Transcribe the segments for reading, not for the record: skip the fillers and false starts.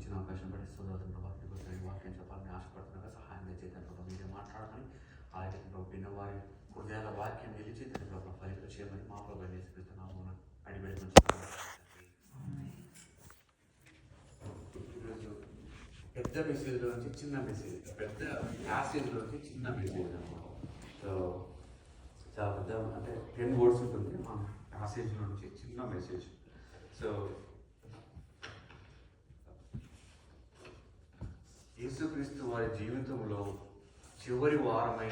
ఇచ్చిన అవకాశం బట్టి స్తోత్రాలు ప్రభావ. వాక్యం చెప్పాలని ఆశపడుతున్నాగా సహాయం చేద్దాం ప్రభావ. మీరే మాట్లాడమని అలాగే విన్న వారి హృదయాల వాక్యం నిలిచి ప్రభావ ఫలిత చేయమని మా ప్రభావం నేర్పిస్తున్నాము అడిబెట్టి ఈరోజు పెద్ద మెసేజ్లో నుంచి చిన్న మెసేజ్, పెద్ద ప్యాసేజ్లో నుంచి చిన్న మెసేజ్ అన్నమాట. సో చాలా పెద్ద అంటే 10 words ఉంటుంది మా ప్యాసేజ్లో నుంచి చిన్న మెసేజ్. సో యేసుక్రీస్తు వారి జీవితంలో చివరి వారంలో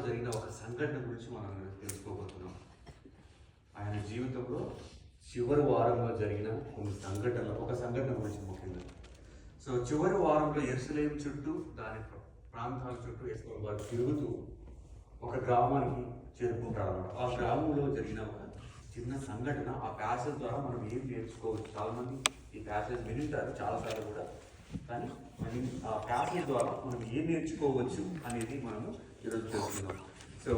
జరిగిన ఒక సంఘటన గురించి మనం తెలుసుకోబోతున్నాం. ఆయన జీవితంలో చివరి వారంలో జరిగిన ఒక సంఘటన గురించి ముఖ్యంగా. సో చివరి వారంలో యెరూషలేము చుట్టూ దాని ప్రాంతాల చుట్టూ వేసుకొని వారు తిరుగుతూ ఒక గ్రామానికి చేరుకుంటారు అన్నమాట. ఆ గ్రామంలో జరిగిన ఒక చిన్న సంఘటన, ఆ ప్యాసేజ్ ద్వారా మనం ఏం నేర్చుకోవచ్చు. చాలామంది ఈ ప్యాసేజ్ వినింటారు చాలాసార్లు కూడా, కానీ ఆ ప్యాసేజ్ ద్వారా మనం ఏం నేర్చుకోవచ్చు అనేది మనము ఈరోజు చూస్తున్నాం. సో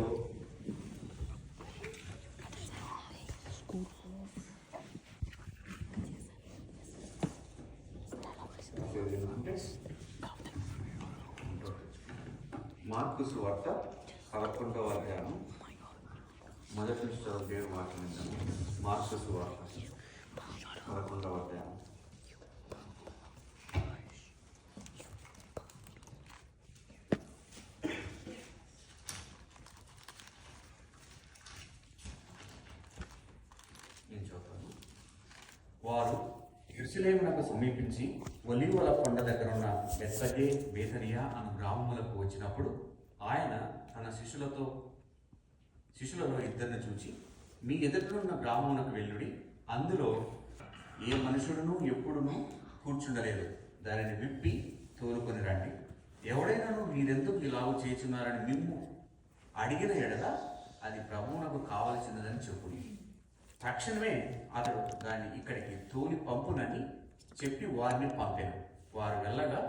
మార్కు సువార్త 11వ అధ్యాయం మొదటి నుంచి చదివే వాక్యం ఏంటంటే, మార్కు సువార్త 11వ అధ్యాయం. నేను చదువుతాను. వారు యెరూషలేమునకు సమీపించి ఒలీవల కొండ దగ్గర ఉన్న బెత్ఫగే, బేతనియా అను గ్రామములకు వచ్చినప్పుడు ఆయన తన శిష్యులలో 2 చూచి, మీ ఎదురున్న గ్రామమునకు వెళ్ళుడి, అందులో ఏ మనుషుడును ఎప్పుడునూ కూర్చుండలేదు, దానిని విప్పి తోలుకొని రండి. ఎవడైనాను మీరెందుకు ఇలాగూ చేస్తున్నారని మిమ్ము అడిగిన ఎడల అది ప్రభువునకు కావలసినదని చెప్పుడి. తక్షణమే అతడు దాన్ని ఇక్కడికి తోలి పంపునని చెప్పి వారిని పంపాను. వారు వెళ్ళగా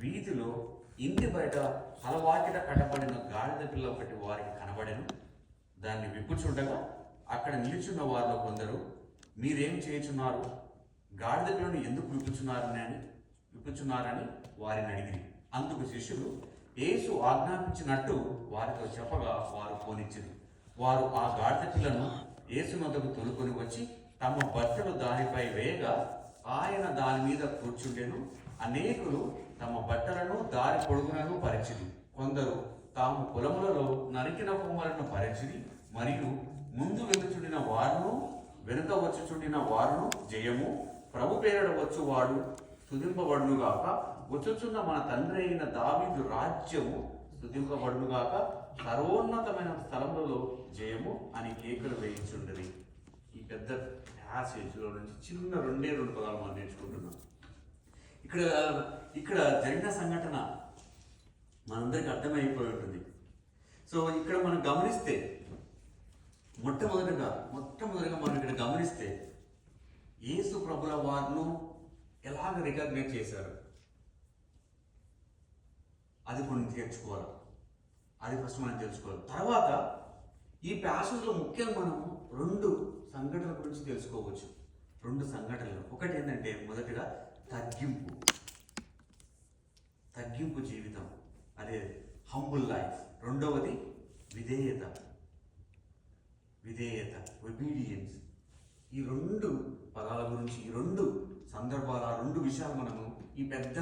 వీధిలో ఇంటి బయట అలవాకిట కట్టబడిన గాడిద పిల్ల ఒకటి వారికి కనబడెను. దాన్ని విప్పుచుండగా అక్కడ నిలుచున్న వారిలో కొందరు, మీరేం చేయుచున్నారు, గాడిద పిల్లను ఎందుకు విప్పుచున్నారని వారిని అడిగిరి. అందుకు శిష్యులు యేసు ఆజ్ఞాపించినట్టు వారితో చెప్పగా వారు పోనిచ్చిరి. వారు ఆ గాడిద పిల్లను యేసు వద్దకు తోలుకొని వచ్చి తమ బట్టలు దానిపై వేయగా ఆయన దాని మీద కూర్చుండెను. అనేకులు తమ బట్టలను దారి పొడుగునను పరిచిరి. కొందరు తాము పొలములలో నరికిన కొమ్మలను పరిచిరి. మరియు ముందు వెనుచుండిన వారును వెనుక వచ్చుచుండిన వారును, జయము ప్రభు పేరడ వచ్చువాడు స్తుతింపబడునుగాక, వచ్చుచున్న మన తండ్రి అయిన దావీదు రాజ్యము స్తుతింపబడునుగాక, సర్వోన్నతమైన స్థలములలో జయము అని కేకలు వేయించుండేది. ఈ పెద్ద ప్యాసేజ్లో నుంచి చిన్న 2 పదాలు మనం నేర్చుకుంటున్నాం. ఇక్కడ జరిగిన సంఘటన మనందరికీ అర్థమైపోయి ఉంటుంది. సో ఇక్కడ మనం గమనిస్తే మొట్టమొదటిగా మనం ఇక్కడ గమనిస్తే యేసు ప్రభుల వారిను ఎలాగ రికగ్నైజ్ చేశారు, అది మనం నేర్చుకోవాలి. అది ఫస్ట్ మనం తెలుసుకోవాలి. తర్వాత ఈ ప్యాసేజ్లో ముఖ్యంగా మనము 2 సంఘటనల గురించి తెలుసుకోవచ్చు. 2 సంఘటనలు. ఒకటి ఏంటంటే, మొదటిగా తగ్గింపు జీవితం, అదే హంబుల్ లైఫ్. రెండవది విధేయత, ఒబీడియన్స్. ఈ 2 పదాల గురించి, ఈ 2 సందర్భాలు, ఆ 2 విషయాలు మనము ఈ పెద్ద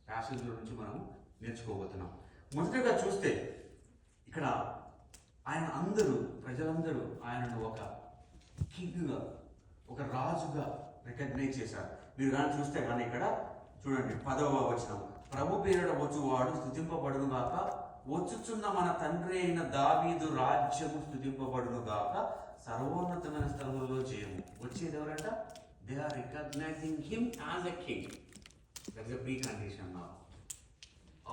ప్యాసేజ్ల నుంచి మనం నేర్చుకోబోతున్నాం. మొదటగా చూస్తే ఇక్కడ ప్రజలందరూ ఆయనను ఒక కింగ్గా, ఒక రాజుగా రికగ్నైజ్ చేశారు. మీరు కానీ చూస్తే కానీ ఇక్కడ చూడండి 10వ వచనం, ప్రభు పేరట వచ్చువాడు స్తుతింపబడునుగాక, వచ్చుచున్న మన తండ్రి అయిన దావీదు రాజ్యము స్తుతింపబడునుగాక, సర్వోన్నతమైన స్థలములలో జయము. వచ్చేది ఎవరంట? They are recognizing him as a king. That is a precondition.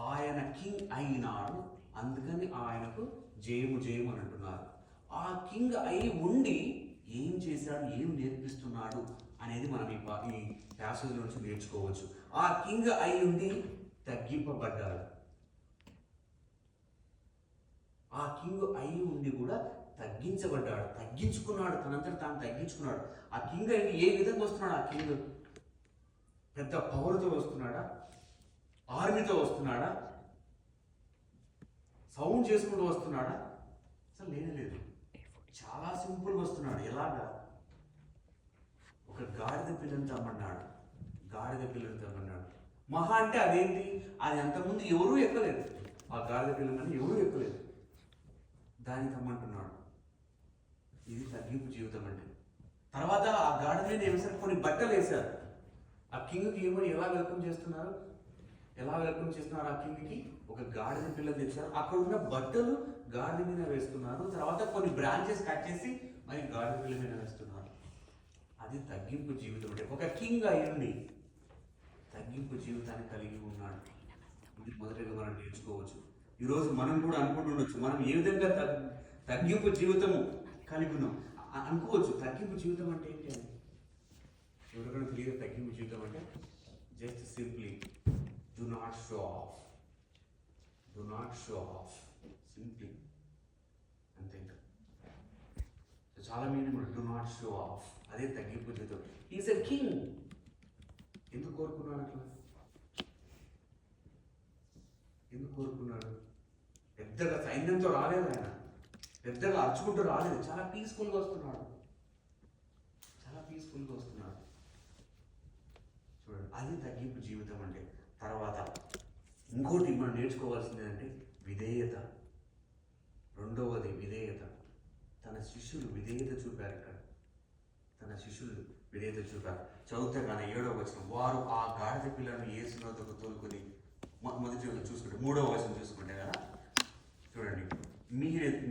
ఆయన కింగ్ అయినాడు, అందుకని ఆయనకు జయము అని అంటున్నారు. ఆ కింగ్ అయి ఉండి ఏం చేశాడు, ఏం నేర్పిస్తున్నాడు అనేది మనం ఈ ప్యాసేజ్ నుంచి నేర్చుకోవచ్చు. ఆ కింగ్ అయి ఉండి తగ్గింపబడ్డాడు. ఆ కింగ్ అయి ఉండి కూడా తగ్గించబడ్డాడు, తగ్గించుకున్నాడు, తనంతట తాను తగ్గించుకున్నాడు. ఆ కింగ్ అయి ఏ విధంగా వస్తున్నాడు? ఆ కింగ్ పెద్ద పవర్తో వస్తున్నాడా? ఆర్మీతో వస్తున్నాడా? సౌండ్ చేసుకుంటూ వస్తున్నాడా? అసలు లేదు. చాలా సింపుల్గా వస్తున్నాడు. ఎలాగా? ఒక గాడిద పిల్లని తమ్మన్నాడు. మహా అంటే అదేంటి? అది అంతకుముందు ఎవరూ ఎక్కలేదు. ఆ గాడిద పిల్లని ఎవరూ ఎక్కలేదు. దాన్ని తమ్మంటున్నాడు. ఇది తగ్గింపు జీవితం అంటే. తర్వాత ఆ గాడిద మీద ఏమేసారు? కొన్ని బట్టలు వేశారు. ఆ కింగ్కి ఏమో ఎలా వెల్కమ్ చేస్తున్నారు? ఆ కింగ్కి ఒక గాడిద పిల్ల తెచ్చారు. అక్కడ ఉన్న బట్టలు గాడిద మీద వేస్తున్నారు. తర్వాత కొన్ని బ్రాంచెస్ కట్ చేసి మరి గాడిద పిల్ల మీద వేస్తున్నారు. అది తగ్గింపు జీవితం అంటే. ఒక కింగ్ అయ్యండి తగ్గింపు జీవితాన్ని కలిగి ఉన్నాడు. ఇది మొదటిగా మనం నేర్చుకోవచ్చు. ఈరోజు మనం కూడా అనుకుంటుండొచ్చు, మనం ఏ విధంగా తగ్గింపు జీవితము కలిగి ఉన్నాం అనుకోవచ్చు. తగ్గింపు జీవితం అంటే ఏంటి అని ఎవరికైనా తెలియదు. తగ్గింపు జీవితం అంటే just simply do not show off. Simply అంతే. చాలా మీనింగ్ ఉంది. do not show off. అదే తగ్గింపు జీవితం. Is a king. ఎందుకు కోరుకున్నాడు అట్లా? పెద్దగా సైన్యంతో రాలేదు ఆయన, పెద్దగా అరుచుకుంటూ రాలేదు. చాలా పీస్ఫుల్గా వస్తున్నాడు. చూడండి, అది తగ్గింపు జీవితం అంటే. తర్వాత ఇంకోటి మనం నేర్చుకోవాల్సింది అంటే విధేయత. రెండవది విధేయత. తన శిష్యులు విధేయత చూపారు. చదివితే కానీ 7వ వచనం, వారు ఆ గాడిద పిల్లను యేసు వద్దకు తోలుకొని, మొదటి చూసుకుంటే 3వ వచనం చూసుకుంటే కదా, చూడండి,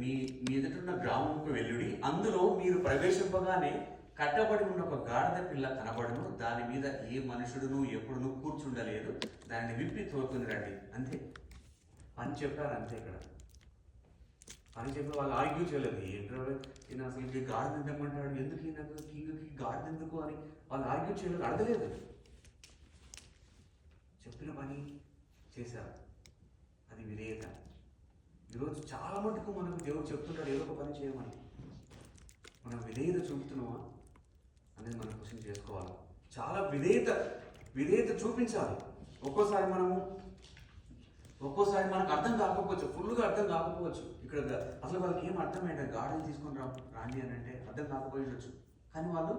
మీ ఎదుటిన్న గ్రామంకు వెళ్ళుడి, అందులో మీరు ప్రవేశింపగానే కట్టబడి ఉన్న ఒక గాడిద పిల్ల కనబడును, దాని మీద ఏ మనుషుడును ఎప్పుడును కూర్చుండలేదు, దాన్ని విప్పి తోలుకొని రండి. అంతే అని చెప్పారు. అంతే. ఇక్కడ అని చెప్పి వాళ్ళు ఆర్గ్యూ చేయలేదు. ఏంటో ఈయన అసలు గాడిద ఎందుకంటాడు, ఎందుకు ఈయనకు కింగ్కి గాడిద ఎందుకు అని వాళ్ళు ఆర్గ్యూ చేయలేదు, అడగలేదు. చెప్పిన పని చేశారు. అది విధేయత. ఈరోజు చాలా మటుకు మనకు దేవుడు చెప్తుంటాడు ఏదో ఒక పని చేయమని. మనం విధేయత చూపుతున్నామా అనేది మనం క్వశ్చన్ చేసుకోవాలి. చాలా విధేయత చూపించాలి. ఒక్కోసారి మనకు అర్థం కాకపోవచ్చు, ఫుల్గా అర్థం కాకపోవచ్చు. ఇక్కడ అసలు వాళ్ళకి ఏం అర్థమైంది, గాడిని తీసుకొని రాండి అని అంటే అర్థం కాకపోవచ్చు. కానీ వాళ్ళు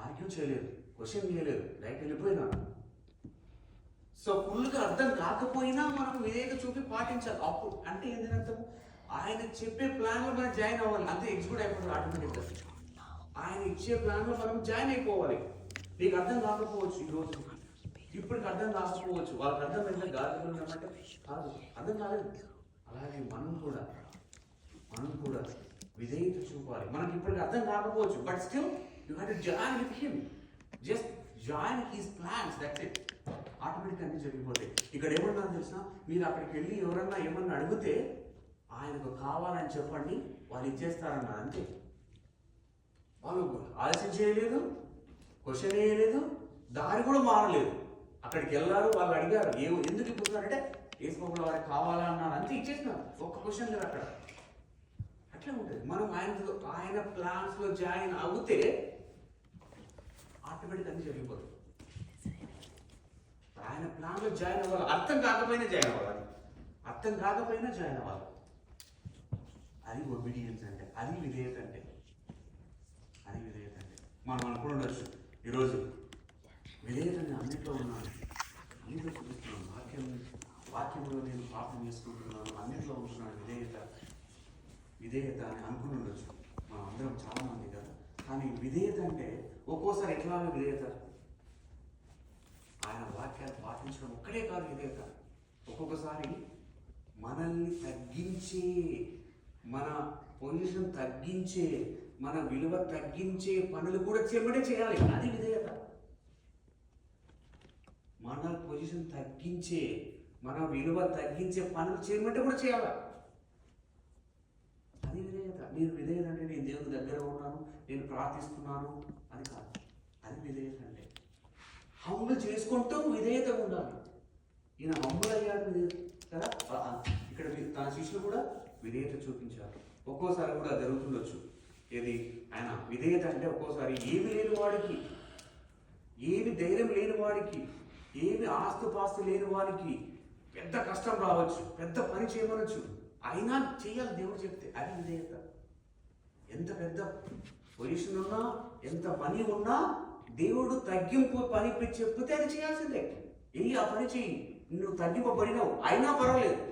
ఆర్గ్యూ చేయలేదు, క్వశ్చన్ చేయలేదు, డైరెక్ట్ వెళ్ళిపోయినారు. సో ఫుల్గా అర్థం కాకపోయినా మనం విధేయత చూపి పాటించాలి. అప్పుడు అంటే ఏంటంటే ఆయన చెప్పే ప్లాన్లో మనం జాయిన్ అవ్వాలి. అంతే, ఎగ్జిక్యూట్ అయిపోతుంది ఆటోమేటిక్గా. ఆయన ఇచ్చే ప్లాన్లో మనం జాయిన్ అయిపోవాలి. నీకు అర్థం కాకపోవచ్చు, ఈరోజు ఇప్పటికి అర్థం కాకపోవచ్చు, వాళ్ళకి అర్థమైందా గాడిదలు ఉన్నామంటే కాదు, అర్థం కాలేదు. అలాగే మనం కూడా విధేయత చూపాలి. మనకి ఇప్పటికి అర్థం కాకపోవచ్చు, but still you have to join with him. Just join his plans, that's it. Automatic అన్నీ జరిగిపోతాయి. ఇక్కడ ఏమన్నా తెలిసిన, మీరు అక్కడికి వెళ్ళి ఎవరన్నా ఏమన్నా అడిగితే ఆయనకు కావాలని చెప్పండి, వాళ్ళు ఇచ్చేస్తారన్నారు. అంతే. వాళ్ళు ఆలస్యం చేయలేదు, క్వశ్చన్ వేయలేదు, దారి కూడా మారలేదు. అక్కడికి వెళ్ళారు, వాళ్ళు అడిగారు ఎందుకు ఇప్పుతున్నారంటే వేసుకోకుండా వారికి కావాలా అన్నారు. అంతే, ఇచ్చేసినారు. ఒక్క క్వశ్చన్ లేదు అక్కడ. అట్లా ఉంటుంది. మనం ఆయన ప్లాన్స్లో జాయిన్ అవుతే ఆటోమేటిక్ అన్నీ జరిగిపోతుంది. ఆయన ప్లాన్లో జాయిన్ అవ్వాలి. అర్థం కాకపోయినా జాయిన్ అవ్వాలి. అది ఒబీడియన్స్ అంటే, అది విధేయత అంటే. మనం అనుకుండొచ్చు ఈరోజు విధేయతని అన్నింటిలో ఉన్నాను, అన్నింటిలో చూపిస్తున్నాను, వాక్యంలో నేను పాపం చేసుకుంటున్నాను, అన్నింటిలో ఉంటున్నాను. విధేయత అని అనుకుని ఉండొచ్చు మనం అందరం, చాలా మంది కదా. కానీ విధేయత అంటే ఒక్కోసారి ఎట్లా విధేయత, ఆయన వాక్యాలు పాటించడం ఒక్కడే కాదు విధేయత. ఒక్కొక్కసారి మనల్ని తగ్గించే, మన పొజిషన్ తగ్గించే, మన విలువ తగ్గించే పనులు కూడా చేయాలి. అది విధేయత. మన పొజిషన్ తగ్గించే, మన విలువ తగ్గించే పనులు చేయమంటే కూడా చేయాలి. అది విధేయత. నేను విధేయత అంటే నేను దేవుని దగ్గర ఉన్నాను, నేను ప్రార్థిస్తున్నాను అని కాదు. అది విధేయత అంటే హంబుల్ చేసుకుంటూ విధేయతగా ఉండాలి. ఈయన హంబుల్ అయ్యాడు కదా. ఇక్కడ తన శిష్యులు కూడా విధేయత చూపించారు. ఒక్కోసారి కూడా జరుగుతుండొచ్చు. ఏది ఆయన విధేయత అంటే ఒక్కోసారి ఏమి లేని వాడికి, ఏమి ధైర్యం లేని వాడికి, ఏమి ఆస్తుపాస్తు లేని వాడికి పెద్ద కష్టం రావచ్చు, పెద్ద పని చేయమనొచ్చు, అయినా చేయాలి దేవుడు చెప్తే. అది విధేయత. ఎంత పెద్ద పొజిషన్ ఉన్నా, ఎంత పని ఉన్నా దేవుడు తగ్గింపు పని చెప్తే అది చేయాల్సిందే. వెళ్ళి ఆ పని చెయ్యి. నువ్వు తగ్గింపబడినావు అయినా పర్వాలేదు.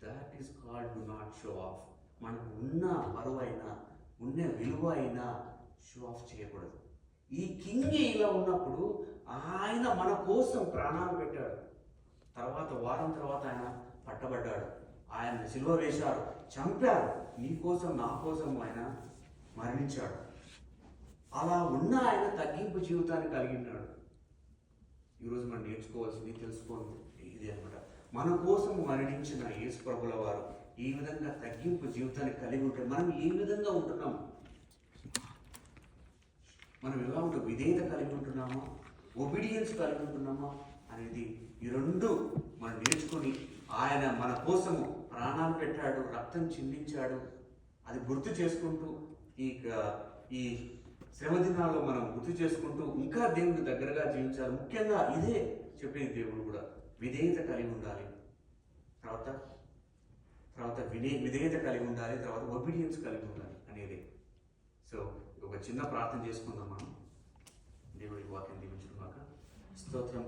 That is called do not show off. మనకు ఉన్న బరువు అయినా, ఉన్న విలువ అయినా షో ఆఫ్ చేయకూడదు. ఈ కింగ్ ఇలా ఉన్నప్పుడు ఆయన మన కోసం ప్రాణాలు పెట్టాడు. వారం తర్వాత ఆయన పట్టబడ్డాడు. ఆయన సిలువ వేశారు, చంపారు. నీ కోసం నా కోసం ఆయన మరణించాడు. అలా ఉన్న ఆయన తగ్గింపు జీవితాన్ని కలిగి ఉన్నాడు. ఈరోజు మనం నేర్చుకోవాల్సింది, తెలుసుకోవాలి ఇది అనమాట. మన కోసం మరణించిన యేసు ప్రభుల వారు ఈ విధంగా తగ్గింపు జీవితాన్ని కలిగి ఉంటే మనం ఏ విధంగా ఉంటున్నాం? మనం ఎలా ఉంటాం? విధేయత కలిగి ఉంటున్నామా, ఒబీడియన్స్ కలిగి ఉంటున్నామా అనేది ఈ రెండు మనం నేర్చుకొని, ఆయన మన కోసము ప్రాణాలు పెట్టాడు, రక్తం చిందించాడు, అది గుర్తు చేసుకుంటూ ఈ శ్రమ దినాల్లో మనం గుర్తు చేసుకుంటూ ఇంకా దేవుని దగ్గరగా జీవించాలి. ముఖ్యంగా ఇదే చెప్పేది దేవుడు కూడా, విధేయత కలిగి ఉండాలి. తర్వాత విధేయత కలిగి ఉండాలి, తర్వాత ఒబీడియన్స్ కలిగి ఉండాలి అనేది. సో ఒక చిన్న ప్రార్థన చేసుకుందాం మనం. దేవుడికి వాక్యం దీవించుకున్నాక స్తోత్రం.